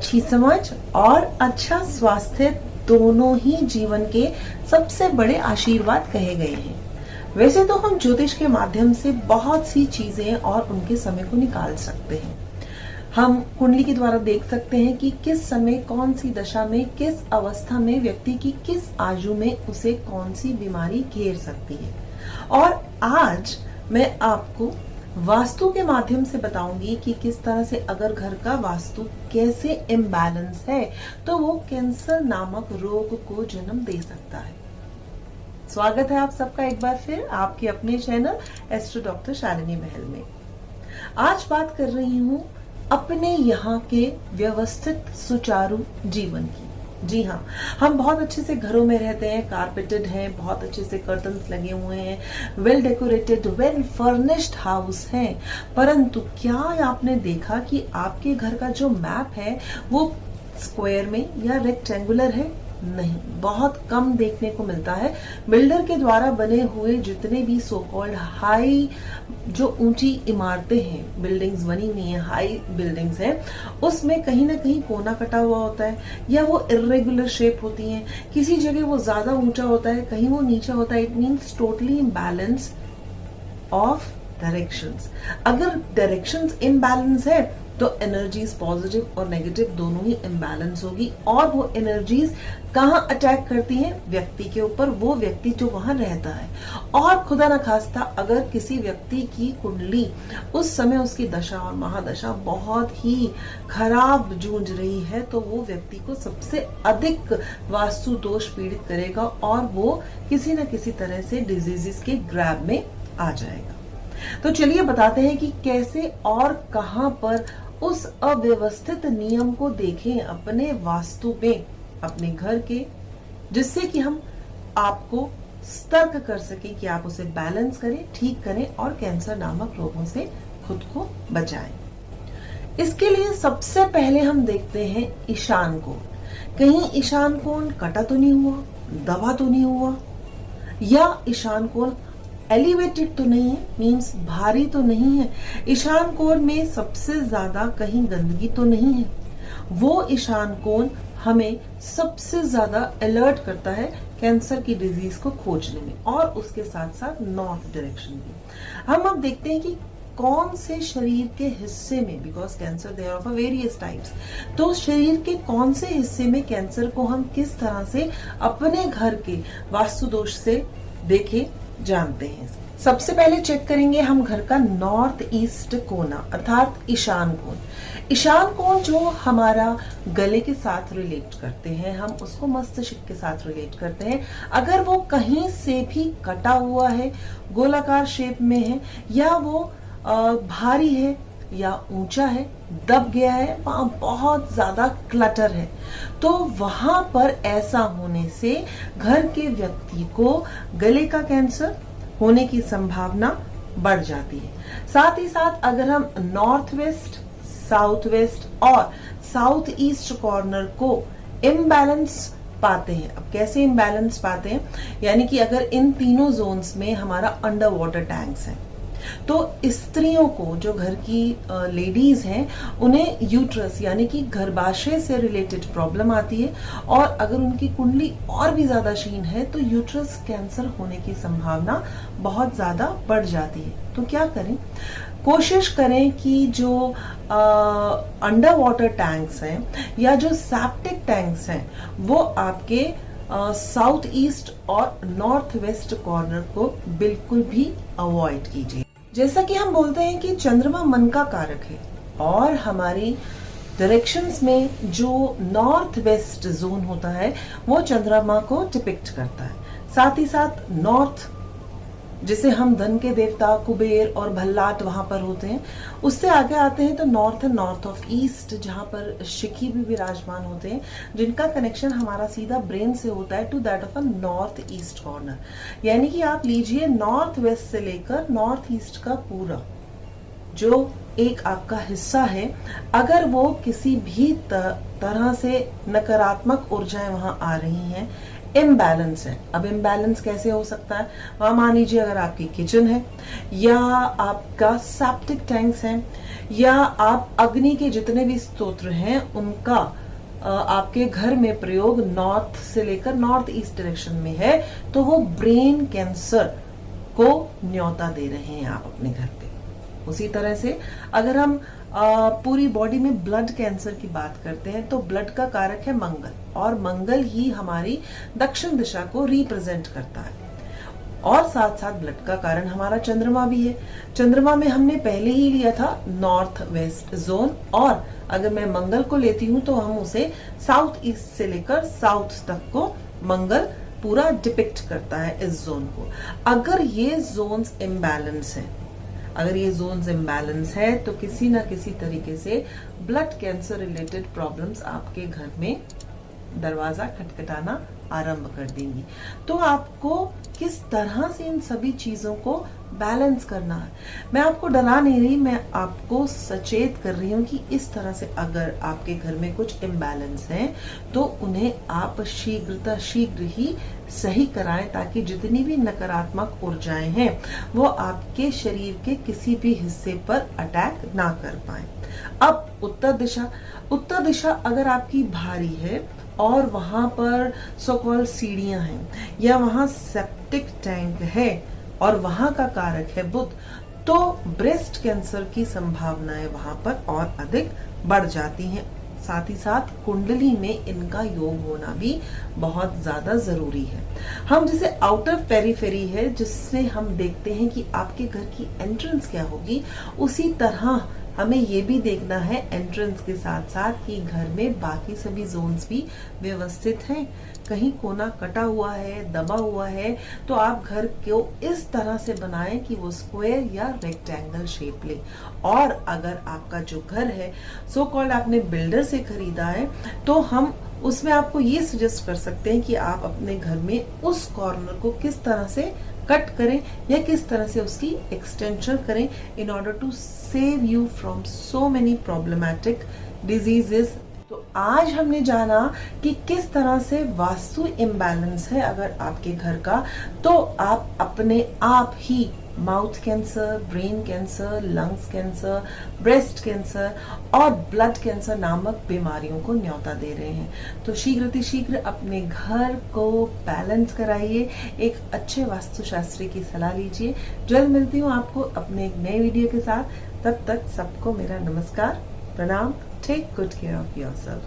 अच्छी समझ और अच्छा स्वास्थ्य दोनों ही जीवन के सबसे बड़े आशीर्वाद कहे गए हैं। वैसे तो हम ज्योतिष के माध्यम से बहुत सी चीजें और उनके समय को निकाल सकते हैं। हम कुंडली के द्वारा देख सकते हैं कि किस समय कौन सी दशा में किस अवस्था में व्यक्ति की किस आयु में उसे कौन सी बीमारी घेर सकती है। और आज मैं आपको वास्तु के माध्यम से बताऊंगी कि किस तरह से अगर घर का वास्तु कैसे इम्बैलेंस है तो वो कैंसर नामक रोग को जन्म दे सकता है। स्वागत है आप सबका एक बार फिर आपके अपने चैनल एस्ट्रो डॉक्टर शालिनी महल में। आज बात कर रही हूँ अपने यहाँ के व्यवस्थित सुचारू जीवन की। जी हाँ, हम बहुत अच्छे से घरों में रहते हैं, कारपेटेड हैं, बहुत अच्छे से कर्टन्स लगे हुए हैं, well decorated, well furnished house है। परंतु क्या आपने देखा कि आपके घर का जो मैप है वो स्क्वायर में या रेक्टेंगुलर है? नहीं, बहुत कम देखने को मिलता है। बिल्डर के द्वारा बने हुए जितने भी सो कॉल्ड हाई जो ऊंची इमारतें हैं, बिल्डिंग्स बनी हुई हैं, हाई बिल्डिंग्स हैं, उसमें कहीं ना कहीं कोना कटा हुआ होता है या वो इर्रेगुलर शेप होती हैं। किसी जगह वो ज्यादा ऊंचा होता है, कहीं वो नीचा होता है। It means totally imbalance of directions. अगर डायरेक्शंस इम्बैलेंस है तो एनर्जीज पॉजिटिव और नेगेटिव दोनों ही इम्बैलेंस होगी। और वो एनर्जीज कहाँ अटैक करती हैं? व्यक्ति के ऊपर, वो व्यक्ति जो वहां रहता है। और खुदा न खास्ता अगर किसी व्यक्ति की कुंडली उस समय उसकी दशा और महादशा बहुत ही खराब जूझ रही है तो वो व्यक्ति को सबसे अधिक वास्तु दोष पीड़ित करेगा और वो किसी न किसी तरह से डिजीजेस के ग्रैब में आ जाएगा। तो चलिए बताते हैं कि कैसे और कहां पर उस अव्यवस्थित नियम को देखें अपने वास्तु में, अपने घर के, जिससे कि हम आपको सतर्क कर सकें कि आप उसे बैलेंस करें, ठीक करें और कैंसर नामक रोगों से खुद को बचाएं। इसके लिए सबसे पहले हम देखते हैं ईशान कोण। कहीं ईशान कोण कटा तो नहीं हुआ, दबा तो नहीं हुआ, या ईशान कोण एलिवेटेड तो नहीं है, मीन्स भारी तो नहीं है। ईशान कोण में सबसे ज्यादा कहीं गंदगी तो नहीं है। वो ईशान कोण हमें सबसे ज्यादा अलर्ट करता है कैंसर की डिजीज को खोजने में, और उसके साथ साथ नॉर्थ डायरेक्शन भी। हम अब देखते हैं कि कौन से शरीर के हिस्से में, because cancer they are of various types, तो शरीर के कौन से हिस्से में कैंसर को हम किस तरह से अपने घर के वास्तु दोष से देखे जानते हैं। सबसे पहले चेक करेंगे हम घर का नॉर्थ ईस्ट कोना अर्थात ईशान कोण। ईशान कोण जो हमारा गले के साथ रिलेट करते हैं, हम उसको मस्तिष्क के साथ रिलेट करते हैं। अगर वो कहीं से भी कटा हुआ है, गोलाकार शेप में है, या वो भारी है या ऊंचा है, दब गया है, वहां बहुत ज्यादा क्लटर है, तो वहां पर ऐसा होने से घर के व्यक्ति को गले का कैंसर होने की संभावना बढ़ जाती है। साथ ही साथ अगर हम नॉर्थ वेस्ट, साउथ वेस्ट और साउथ ईस्ट कॉर्नर को इम्बैलेंस पाते हैं। अब कैसे इम्बैलेंस पाते हैं? यानी कि अगर इन तीनों जोन्स में हमारा अंडर वाटर टैंक्स हैं, तो स्त्रियों को, जो घर की लेडीज हैं, उन्हें यूट्रस यानी कि गर्भाशय से रिलेटेड प्रॉब्लम आती है। और अगर उनकी कुंडली और भी ज्यादा क्षीण है तो यूट्रस कैंसर होने की संभावना बहुत ज्यादा बढ़ जाती है। तो क्या करें? कोशिश करें कि जो अंडर वाटर टैंक्स हैं या जो सेप्टिक टैंक्स हैं वो आपके साउथ ईस्ट और नॉर्थ वेस्ट कॉर्नर को बिल्कुल भी अवॉइड कीजिए। जैसा कि हम बोलते हैं कि चंद्रमा मन का कारक है, और हमारी डायरेक्शंस में जो नॉर्थ वेस्ट जोन होता है वो चंद्रमा को डिपिक्ट करता है। साथ ही साथ नॉर्थ, जिसे हम धन के देवता कुबेर और भल्लाट वहां पर होते हैं, उससे आगे आते हैं तो नॉर्थ ऑफ ईस्ट, जहां पर शिखी भी विराजमान होते हैं, जिनका कनेक्शन हमारा सीधा ब्रेन से होता है to that of a north east corner. यानी कि आप लीजिए नॉर्थ वेस्ट से लेकर नॉर्थ ईस्ट का पूरा जो एक आपका हिस्सा है, अगर वो किसी भी तरह से नकारात्मक ऊर्जाएं वहां आ रही हैं, इम्बैलेंस है। अब इम्बैलेंस कैसे हो सकता है? वहां मान लीजिए अगर आपकी किचन है, या आपका सेप्टिक टैंक्स है, या आप अग्नि के जितने भी स्तोत्र हैं उनका आपके घर में प्रयोग नॉर्थ से लेकर नॉर्थ ईस्ट डायरेक्शन में है, तो वो ब्रेन कैंसर को न्योता दे रहे हैं आप अपने घर पे। उसी तरह से अगर हम पूरी बॉडी में ब्लड कैंसर की बात करते हैं, तो ब्लड का कारक है मंगल, और मंगल ही हमारी दक्षिण दिशा को रिप्रेजेंट करता है। और साथ साथ ब्लड का कारण हमारा चंद्रमा भी है। चंद्रमा में हमने पहले ही लिया था नॉर्थ वेस्ट जोन, और अगर मैं मंगल को लेती हूं तो हम उसे साउथ ईस्ट से लेकर साउथ तक को मंगल पूरा डिपिक्ट करता है इस जोन को। अगर ये जोन्स इम्बैलेंस है, अगर ये जोन्स इम्बैलेंस है, तो किसी ना किसी तरीके से ब्लड कैंसर रिलेटेड प्रॉब्लम्स आपके घर में दरवाजा खटखटाना आरंभ कर देंगी। तो आपको किस तरह से इन सभी चीजों को बैलेंस करना है, मैं आपको डरा नहीं रही, मैं आपको सचेत कर रही हूँ कि इस तरह से अगर आपके घर में कुछ इम्बैलेंस है तो उन्हें आप शीघ्र ही सही कराएं, ताकि जितनी भी नकारात्मक ऊर्जाएं हैं वो आपके शरीर के किसी भी हिस्से पर अटैक ना कर पाए। अब उत्तर दिशा अगर आपकी भारी है और वहां पर सो कॉल्ड सीढ़ियां हैं, या वहां सेप्टिक टैंक है और वहां का कारक है बुध, तो ब्रेस्ट कैंसर की संभावनाएं वहां पर और अधिक बढ़ जाती हैं। साथ ही साथ कुंडली में इनका योग होना भी बहुत ज्यादा जरूरी है। हम जिसे आउटर पेरिफेरी है, जिससे हम देखते हैं कि आपके घर की एंट्रेंस क्या होगी, उसी तरह हमें ये भी देखना है एंट्रेंस के साथ साथ कि घर में बाकी सभी जोन्स भी व्यवस्थित हैं। कहीं कोना कटा हुआ है, दबा हुआ है, तो आप घर को इस तरह से बनाएं कि वो स्क्वायर या रेक्टेंगल शेप ले। और अगर आपका जो घर है सो कॉल्ड आपने बिल्डर से खरीदा है, तो हम उसमें आपको ये सजेस्ट कर सकते हैं कि आप अपने घर में उस कॉर्नर को किस तरह से कट करें या किस तरह से उसकी एक्सटेंशन करें, in order to save you from so many problematic diseases. तो आज हमने जाना कि किस तरह से वास्तु इम्बैलेंस है अगर आपके घर का, तो आप अपने आप ही mouth cancer, brain cancer, lungs cancer, breast cancer और ब्लड कैंसर नामक बीमारियों को न्योता दे रहे हैं। तो शीघ्र अपने घर को बैलेंस कराइए, एक अच्छे वास्तुशास्त्री की सलाह लीजिए। जल्द मिलती हूँ आपको अपने एक नए वीडियो के साथ। तब तक सबको मेरा नमस्कार, प्रणाम। Take good care of yourself.